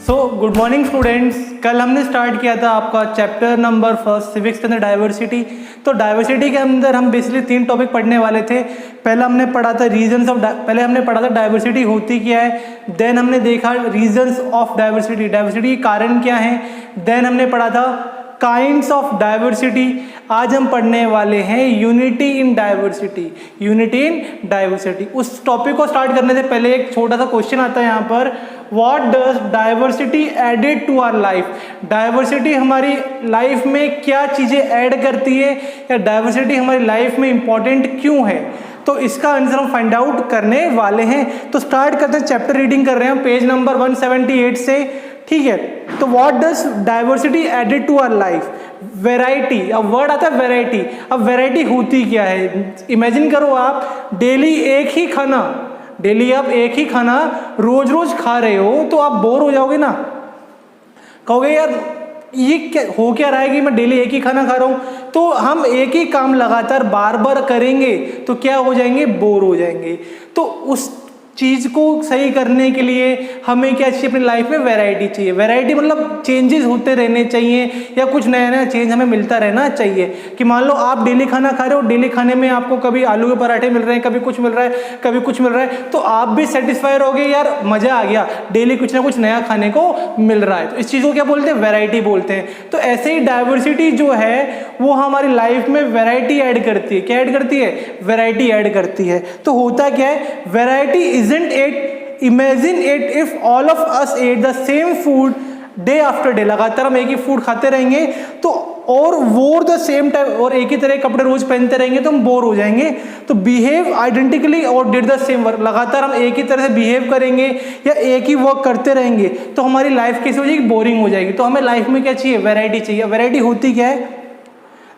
Good morning students. कल हमने start किया था आपका चैप्टर नंबर फर्स्ट सिविक्स के अंदर डाइवर्सिटी। तो डाइवर्सिटी के अंदर हम बेसिकली 3 टॉपिक पढ़ने वाले थे। पहले हमने पढ़ा था डाइवर्सिटी होती क्या है, देन हमने देखा रीजंस ऑफ डाइवर्सिटी, डाइवर्सिटी के कारण क्या है, देन हमने पढ़ा था काइंड्स ऑफ डाइवर्सिटी। आज हम पढ़ने वाले हैं unity in diversity, unity in diversity. उस टॉपिक को स्टार्ट करने से पहले एक छोटा सा क्वेश्चन आता है यहाँ पर, what does diversity added to our life. Diversity हमारी लाइफ में क्या चीज़ें ऐड करती है, या डाइवर्सिटी हमारी लाइफ में इंपॉर्टेंट क्यों है, तो इसका आंसर हम फाइंड आउट करने वाले हैं। तो स्टार्ट करते हैं, चैप्टर रीडिंग कर रहे हैं पेज नंबर 178 से, ठीक है। तो what does diversity added to our life. Variety, अब वर्ड आता है वैरायटी। अब वैरायटी होती क्या है, इमेजिन करो आप डेली एक ही खाना, डेली आप एक ही खाना रोज रोज खा रहे हो तो आप बोर हो जाओगे ना, कहोगे यार ये क्या हो क्या रहा है कि मैं डेली एक ही खाना खा रहा हूं। तो हम एक ही काम लगातार बार बार करेंगे तो क्या हो जाएंगे, बोर हो जाएंगे। तो उस चीज़ को सही करने के लिए हमें क्या चाहिए, अपनी लाइफ में वैरायटी चाहिए। वैरायटी मतलब चेंजेस होते रहने चाहिए, या कुछ नया नया चेंज हमें मिलता रहना चाहिए। कि मान लो आप डेली खाना खा रहे हो, डेली खाने में आपको कभी आलू के पराठे मिल रहे हैं, कभी कुछ मिल रहा है, कभी कुछ मिल रहा है, तो आप भी सेटिस्फाई रहोगे, यार मज़ा आ गया, डेली कुछ ना कुछ नया खाने को मिल रहा है। तो इस चीज़ को क्या बोलते हैं, वैरायटी बोलते हैं। तो ऐसे ही डाइवर्सिटी जो है वो हमारी लाइफ में वैरायटी ऐड करती है। क्या ऐड करती है, वैरायटी ऐड करती है। तो होता क्या है, variety isn't it, imagine it if all of us ate the same food day after day। लगातार हम एक ही फूड खाते रहेंगे तो, और वोर द सेम टाइम, और एक ही तरह के कपड़े रोज पहनते रहेंगे तो हम बोर हो जाएंगे। तो बिहेव आइडेंटिकली और डिड द सेम वर्क, लगातार हम एक ही तरह से बिहेव करेंगे या एक ही वर्क करते रहेंगे तो हमारी लाइफ कैसी हो जाएगी, बोरिंग हो जाएगी। तो हमें लाइफ में क्या चाहिए, वैरायटी चाहिए। वैरायटी होती क्या है,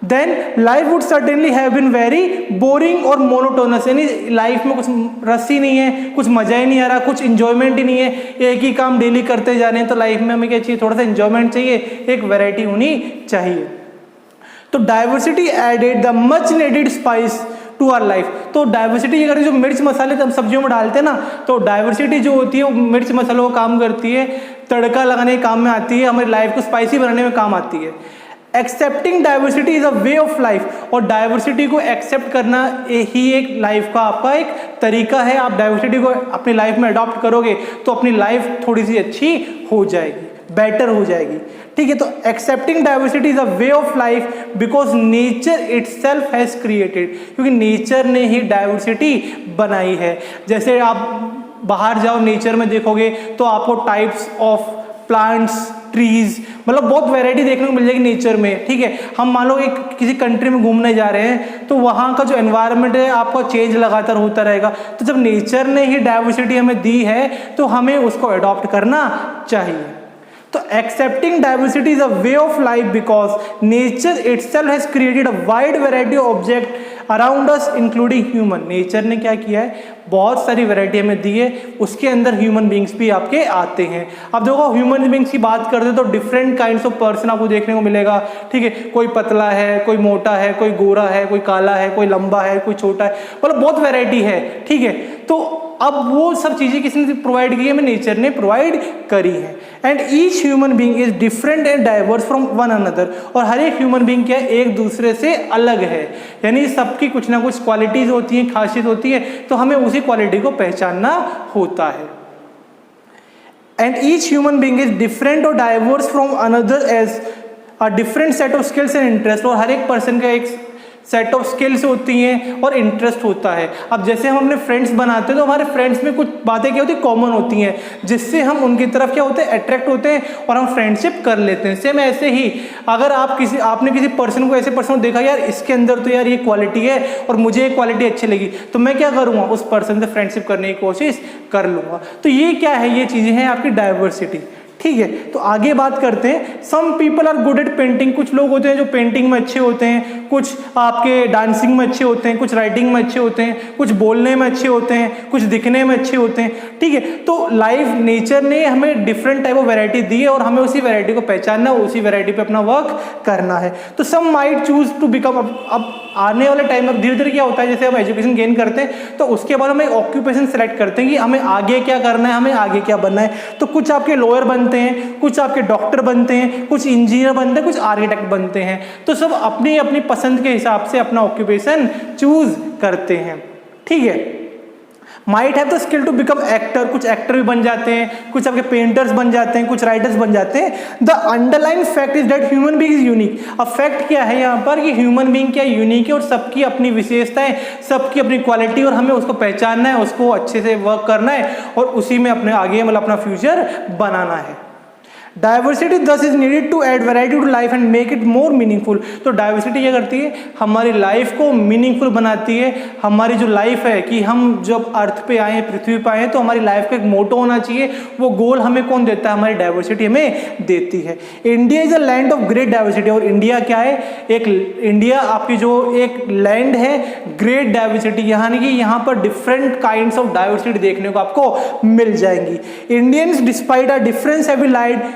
then life would certainly have been very boring और monotonous। यानी लाइफ में कुछ रस ही नहीं है, कुछ मजा ही नहीं आ रहा, कुछ इंजॉयमेंट ही नहीं है, एक ही काम डेली करते जा रहे हैं। तो लाइफ में हमें क्या चाहिए, थोड़ा सा इंजॉयमेंट चाहिए, एक वैरायटी होनी चाहिए। तो diversity added the much needed spice to our life. तो डाइवर्सिटी अगर जो मिर्च मसाले हम सब्जियों में डालते हैं ना, तो डाइवर्सिटी जो होती है वो मिर्च मसालों का काम करती है, तड़का लगाने के काम में आती है, हमारी लाइफ को स्पाइसी बनाने में काम आती है। Accepting diversity is a way of life, और डाइवर्सिटी को एक्सेप्ट करना ही एक लाइफ का आपका एक तरीका है। आप डाइवर्सिटी को अपनी लाइफ में अडॉप्ट करोगे तो अपनी लाइफ थोड़ी सी अच्छी हो जाएगी, बेटर हो जाएगी, ठीक है। तो accepting diversity is a way of life because nature itself has created, क्योंकि नेचर ने ही डाइवर्सिटी बनाई है। जैसे आप बाहर जाओ नेचर में देखोगे तो आपको टाइप्स ऑफ प्लांट्स, ट्रीज, मतलब बहुत वैरायटी देखने को मिल जाएगी नेचर में, ठीक है। हम मान लो एक किसी कंट्री में घूमने जा रहे हैं तो वहाँ का जो एनवायरनमेंट है आपका चेंज लगातार होता रहेगा। तो जब नेचर ने ही डाइवर्सिटी हमें दी है तो हमें उसको अडॉप्ट करना चाहिए। तो accepting diversity is a way of life because nature itself has created a wide variety of object around us including human. Nature ने क्या किया है, बहुत सारी वैरायटी हमें दी है, उसके अंदर ह्यूमन बींग्स भी आपके आते हैं। अब देखो ह्यूमन बींग्स की बात करते हैं तो डिफरेंट काइंड्स ऑफ पर्सन आपको देखने को मिलेगा, ठीक है। कोई पतला है, कोई मोटा है, कोई गोरा है, कोई काला है, कोई लंबा है, कोई छोटा है, मतलब बहुत वैरायटी है, ठीक है। तो अब वो सब चीज़ें किसने प्रोवाइड की है, हमें नेचर ने प्रोवाइड करी है। And each human being is different and diverse from one another, और हर एक ह्यूमन बींग क्या है, एक दूसरे से अलग है। यानी सबकी कुछ ना कुछ क्वालिटीज होती हैं, खासियत होती है, तो हमें उसी क्वालिटी को पहचानना होता है। And each human being is different और diverse from another as a different set of skills and interest, और हर एक पर्सन का एक सेट ऑफ स्किल्स होती हैं और इंटरेस्ट होता है। अब जैसे हम अपने फ्रेंड्स बनाते हैं तो हमारे फ्रेंड्स में कुछ बातें क्या होती हैं, कॉमन होती हैं, जिससे हम उनकी तरफ क्या होते हैं, अट्रैक्ट होते हैं और हम फ्रेंडशिप कर लेते हैं। सेम ऐसे ही अगर आपने किसी पर्सन को, ऐसे पर्सन को देखा, यार इसके अंदर तो यार ये क्वालिटी है और मुझे ये क्वालिटी अच्छी लगी, तो मैं क्या करूँगा, उस पर्सन से फ्रेंडशिप करने की कोशिश कर लूँगा। तो ये क्या है, ये चीज़ें हैं आपकी डाइवर्सिटी, ठीक है। तो आगे बात करते हैं, some people are good at painting. कुछ लोग होते हैं जो पेंटिंग में अच्छे होते हैं, कुछ आपके डांसिंग में अच्छे होते हैं, कुछ राइटिंग में अच्छे होते हैं, कुछ बोलने में अच्छे होते हैं, कुछ दिखने में अच्छे होते हैं, ठीक है। तो लाइफ, नेचर ने हमें डिफरेंट टाइप ऑफ वैरायटी दी है और हमें उसी वैरायटी को पहचानना, उसी वैरायटी पे अपना वर्क करना है। तो some might choose to become, अब आने वाले टाइम में धीरे धीरे क्या होता है, जैसे हम एजुकेशन गेन करते हैं तो उसके बाद हम एक ऑक्यूपेशन सेलेक्ट करते हैं कि हमें आगे क्या करना है, हमें आगे क्या बनना है। तो कुछ आपके लॉयर बनते हैं, कुछ आपके डॉक्टर बनते हैं, कुछ इंजीनियर बनते हैं, कुछ आर्किटेक्ट बनते हैं। तो सब अपनी अपनी पसंद के हिसाब से अपना ऑक्यूपेशन चूज करते हैं, ठीक है। Might have the skill to become actor, कुछ एक्टर भी बन जाते हैं, कुछ आपके पेंटर्स बन जाते हैं, कुछ राइटर्स बन जाते हैं। The underline fact is that human being is unique. अब फैक्ट क्या है यहाँ पर कि ह्यूमन बीइंग क्या यूनिक है और सबकी अपनी विशेषताएं, सबकी अपनी क्वालिटी, और हमें उसको पहचानना है, उसको अच्छे से वर्क करना है और उसी में अपने आगे मतलब अपना फ्यूचर बनाना है। Diversity thus is needed to add variety to life and make it more meaningful. तो डाइवर्सिटी क्या करती है, हमारी लाइफ को मीनिंगफुल बनाती है। हमारी जो लाइफ है कि हम जब अर्थ पे आए, पृथ्वी पे आए, तो हमारी लाइफ का एक मोटो होना चाहिए। वो गोल हमें कौन देता है, हमारी डाइवर्सिटी हमें देती है। India is a land of great diversity. और इंडिया क्या है, एक इंडिया आपकी जो एक लैंड है ग्रेट डाइवर्सिटी, यानी कि यहाँ पर डिफरेंट काइंड्स ऑफ डाइवर्सिटी देखने को आपको मिल जाएंगी। Indians despite a difference have lied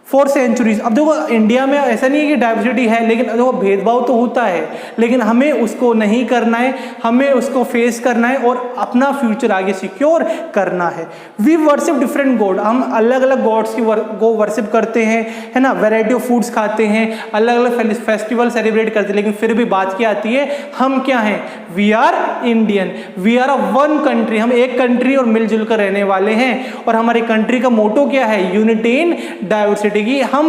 for centuries. अब देखो इंडिया में ऐसा नहीं है कि डाइवर्सिटी है, लेकिन देखो भेदभाव तो होता है, लेकिन हमें उसको नहीं करना है, हमें उसको फेस करना है और अपना फ्यूचर आगे सिक्योर करना है। वी वर्शिप डिफरेंट गॉड, हम अलग अलग गॉड्स को वर्शिप करते हैं, है ना। वैरायटी ऑफ फूड्स खाते हैं, अलग अलग फेस्टिवल सेलिब्रेट करते हैं, लेकिन फिर भी बात क्या आती है, हम क्या हैं, we are Indian, we are a one country. हम एक कंट्री और मिलजुल कर रहने वाले हैं। और हमारी कंट्री का मोटो क्या है, यूनिटी इन डाइवर्सिटी, कि हम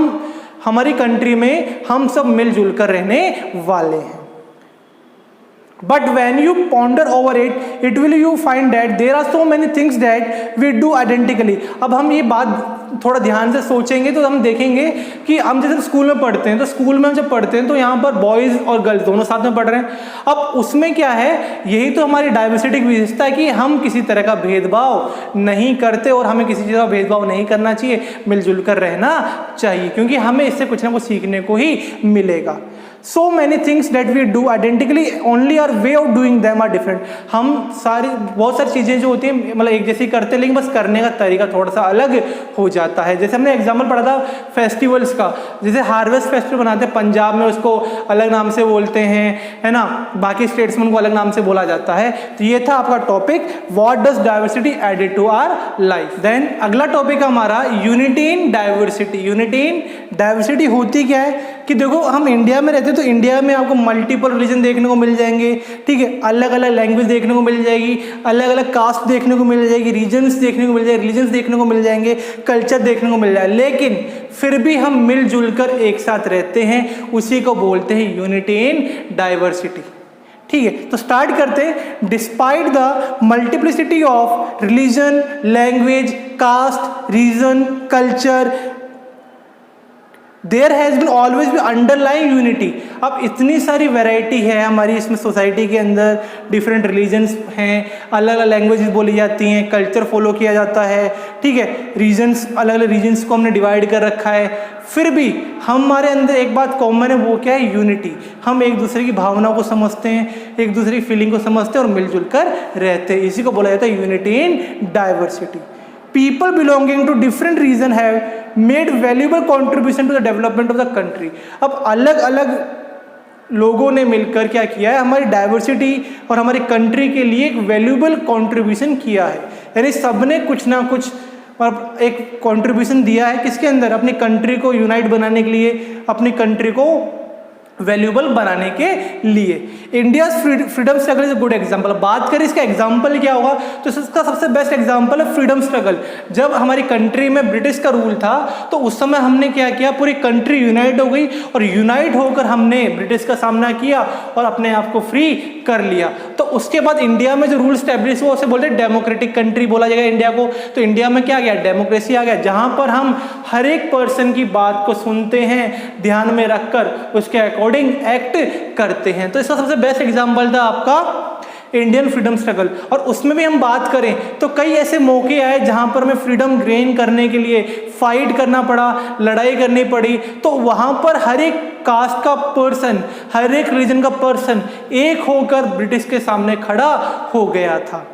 हमारी कंट्री में हम सब मिलजुल कर रहने वाले हैं। But when you ponder over it, it will you find that there are so many things that we do identically. अब हम ये बात थोड़ा ध्यान से सोचेंगे तो हम देखेंगे कि हम जैसे स्कूल में पढ़ते हैं, तो स्कूल में हम जब पढ़ते हैं तो यहाँ पर बॉयज़ और गर्ल्स दोनों साथ में पढ़ रहे हैं। अब उसमें क्या है, यही तो हमारी डाइवर्सिटी की विशेषता है कि हम किसी तरह का भेदभाव नहीं करते और हमें किसी चीज़ का भेदभाव नहीं करना चाहिए, मिलजुल कर रहना चाहिए, क्योंकि हमें इससे कुछ ना कुछ सीखने को ही मिलेगा। So many things that we do identically, only our way of doing them are different. हम बहुत सारी चीज़ें जो होती हैं मतलब एक जैसी करते हैं, लेकिन बस करने का तरीका थोड़ा सा अलग हो जाता है। जैसे हमने एग्जाम्पल पढ़ा था फेस्टिवल्स का, जैसे हार्वेस्ट फेस्टिवल बनाते हैं पंजाब में, उसको अलग नाम से बोलते हैं, है ना, बाकी स्टेट्स में उनको अलग नाम से बोला जाता है। तो ये था आपका topic, what does diversity added to our life. Then अगला टॉपिक हमारा unity in diversity. Unity in diversity होती क्या है कि देखो हम इंडिया में रहते हैं तो इंडिया में आपको मल्टीपल रिलीजन देखने को मिल जाएंगे, ठीक है, अलग अलग लैंग्वेज देखने को मिल जाएगी, अलग अलग कास्ट देखने को मिल जाएगी, रीजन्स देखने को मिल जाएगी, रिलीजन्स देखने को मिल जाएंगे, कल्चर देखने को मिल जाएगा, लेकिन फिर भी हम मिलजुल कर एक साथ रहते हैं, उसी को बोलते हैं यूनिटी इन डाइवर्सिटी। ठीक है, तो स्टार्ट करते हैं। Despite the multiplicity of religion, language, caste, region, culture, there has been always be underlying unity. अब इतनी सारी वैरायटी है हमारी इसमें सोसाइटी के अंदर, डिफरेंट रिलीजन्स हैं, अलग अलग लैंग्वेजेस बोली जाती हैं, कल्चर फॉलो किया जाता है, ठीक है, रीजन्स, अलग अलग रीजन्स को हमने डिवाइड कर रखा है, फिर भी हमारे अंदर एक बात कॉमन है, वो क्या है, यूनिटी। हम एक दूसरे की भावनाओं को समझते हैं, एक दूसरे की फीलिंग को समझते हैं और मिलजुल कर रहते हैं, इसी को बोला जाता है unity in diversity. People belonging to different region have made valuable contribution to the development of the country. अब अलग अलग लोगों ने मिलकर क्या किया है, हमारी डाइवर्सिटी और हमारी कंट्री के लिए एक वैल्यूबल कंट्रीब्यूशन किया है। यानी सबने कुछ ना कुछ एक कंट्रीब्यूशन दिया है, किसके अंदर, अपनी कंट्री को यूनाइट बनाने के लिए, अपनी कंट्री को वैल्यूबल बनाने के लिए। India freedom struggle is a good example. बात करें इसका एग्जाम्पल क्या होगा, तो इसका सबसे बेस्ट एग्जाम्पल है फ्रीडम स्ट्रगल। जब हमारी कंट्री में ब्रिटिश का रूल था तो उस समय हमने क्या किया, पूरी कंट्री यूनाइट हो गई और यूनाइट होकर हमने ब्रिटिश का सामना किया और अपने आप को फ्री कर लिया। तो उसके बाद इंडिया में जो रूल स्टैब्लिश हुआ उसे बोलते हैं डेमोक्रेटिक कंट्री बोला जाएगा इंडिया को। तो इंडिया में क्या गया, डेमोक्रेसी आ गया, जहां पर हम हर एक पर्सन की बात को सुनते हैं, ध्यान में रखकर उसके अकॉर्डिंग एक्ट करते हैं। तो इसका सबसे बेस्ट एग्जांपल था आपका इंडियन फ्रीडम स्ट्रगल। और उसमें भी हम बात करें तो कई ऐसे मौके आए जहां पर हमें फ्रीडम गेन करने के लिए फाइट करना पड़ा, लड़ाई करनी पड़ी। तो वहां पर हर एक कास्ट का पर्सन, हर एक रिलीजन का पर्सन एक होकर ब्रिटिश के सामने खड़ा हो गया था।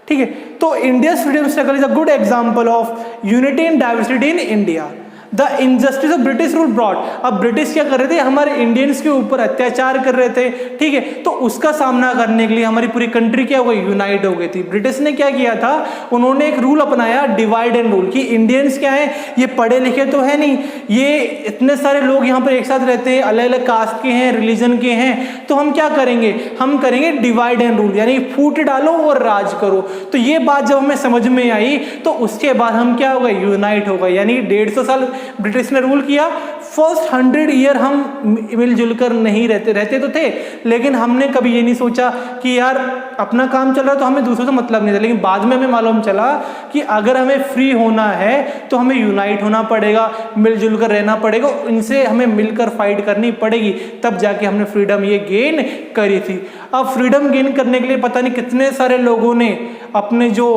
ठीक है, तो India freedom struggle is a good example of unity and diversity in India. The injustice of British rule broad, अब ब्रिटिश क्या कर रहे थे, हमारे इंडियंस के ऊपर अत्याचार कर रहे थे, ठीक है। तो उसका सामना करने के लिए हमारी पूरी कंट्री क्या हो गई, यूनाइट हो गई थी। ब्रिटिश ने क्या किया था, उन्होंने एक रूल अपनाया, डिवाइड एंड रूल, कि इंडियंस क्या है, ये पढ़े लिखे तो है नहीं, ये इतने सारे लोग यहाँ पर एक साथ रहते हैं, अलग अलग कास्ट के हैं, रिलीजन के हैं, तो हम क्या करेंगे, हम करेंगे डिवाइड एंड रूल, यानी फूट डालो और राज करो। तो ये बात जब हमें समझ में आई तो उसके बाद हम क्या हो गए, यूनाइट हो गए। यानी 150 साल ब्रिटिश ने रूल किया, फर्स्ट 100 ईयर हम मिलजुल कर नहीं रहते तो थे, लेकिन हमने कभी ये नहीं सोचा कि यार अपना काम चल रहा है तो हमें दूसरों से मतलब नहीं था। लेकिन बाद में हमें मालूम चला कि अगर हमें फ्री होना है तो हमें यूनाइट होना पड़ेगा, मिलजुल कर रहना पड़ेगा, इनसे हमें मिलकर फाइट करनी पड़ेगी, तब जाके हमने फ्रीडम ये गेन करी थी। अब फ्रीडम गेन करने के लिए पता नहीं कितने सारे लोगों ने अपने जो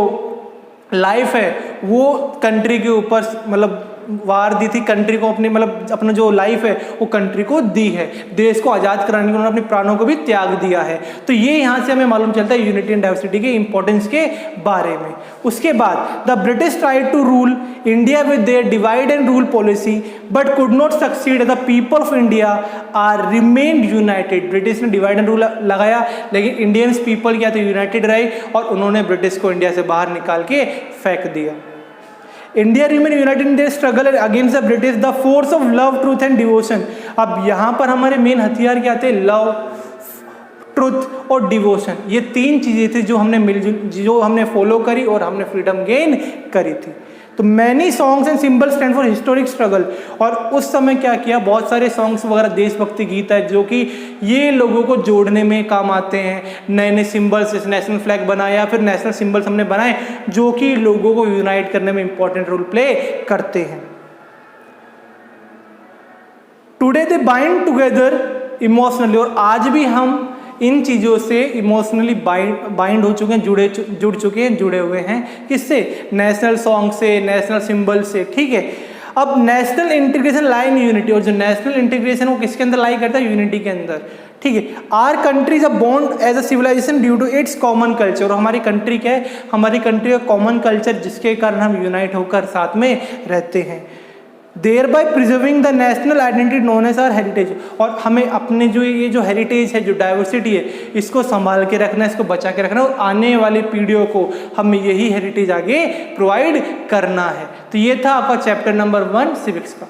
लाइफ है वो कंट्री के ऊपर मतलब वार दी थी, कंट्री को अपनी मतलब अपना जो लाइफ है वो कंट्री को दी है, देश को आज़ाद कराने के लिए उन्होंने अपने प्राणों को भी त्याग दिया है। तो ये यहाँ से हमें मालूम चलता है यूनिटी एंड डाइवर्सिटी के इंपॉर्टेंस के बारे में। उसके बाद the British tried to rule India with their divide and rule policy but could not succeed, the people of India are remained united. British ने डिवाइड एंड रूल लगाया, लेकिन Indians people क्या थे, यूनाइटेड रहे और उन्होंने ब्रिटिश को India से बाहर निकाल के फेंक दिया। India remain United in their struggle against the British, the force of love truth and devotion. अब यहाँ पर हमारे मेन हथियार क्या थे, लव, ट्रुथ और डिवोशन, ये तीन चीजें थी जो हमने फॉलो करी और हमने फ्रीडम गेन करी थी। तो many songs and symbols stand for historic struggle, और उस समय क्या किया, बहुत सारे सॉन्ग्स वगैरह देशभक्ति गीत है जो कि ये लोगों को जोड़ने में काम आते हैं। नए नए सिंबल्स, जैसे नेशनल फ्लैग बनाया या फिर नेशनल सिंबल्स हमने बनाए जो कि लोगों को यूनाइट करने में इंपॉर्टेंट रोल प्ले करते हैं। Today they bind together emotionally, और आज भी हम इन चीज़ों से इमोशनली बाइंड हो चुके हैं, जुड़े हुए हैं। किससे, नेशनल सॉन्ग से, नेशनल सिंबल से, ठीक है। अब नेशनल इंटीग्रेशन लाई इन यूनिटी, और जो नेशनल इंटीग्रेशन वो किसके अंदर लाई करता है, यूनिटी के अंदर, ठीक है। Our countries a bond as a civilization due to its common culture, और हमारी कंट्री क्या है, हमारी कंट्री का कॉमन कल्चर जिसके कारण हम यूनाइट होकर साथ में रहते हैं। Thereby preserving the national identity known as our heritage, और हमें अपने जो ये जो हेरिटेज है, जो डाइवर्सिटी है, इसको संभाल के रखना है, इसको बचा के रखना है, और आने वाली पीढ़ियों को हमें यही हेरिटेज आगे प्रोवाइड करना है। तो ये था आपका चैप्टर नंबर 1 सिविक्स का।